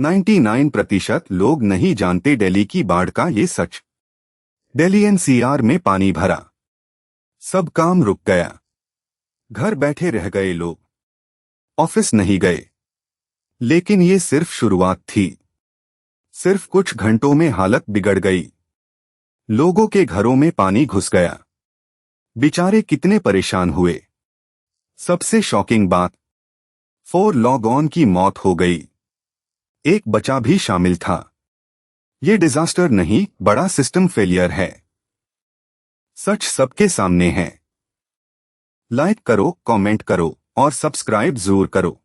99% लोग नहीं जानते दिल्ली की बाढ़ का ये सच। दिल्ली एनसीआर में पानी भरा, सब काम रुक गया, घर बैठे रह गए लोग, ऑफिस नहीं गए। लेकिन ये सिर्फ शुरुआत थी। सिर्फ कुछ घंटों में हालत बिगड़ गई। लोगों के घरों में पानी घुस गया। बेचारे कितने परेशान हुए। सबसे शॉकिंग बात, 4 लॉग ऑन की मौत हो गई, एक बच्चा भी शामिल था। ये डिजास्टर नहीं, बड़ा सिस्टम फेलियर है। सच सबके सामने है। लाइक करो, कमेंट करो और सब्सक्राइब जरूर करो।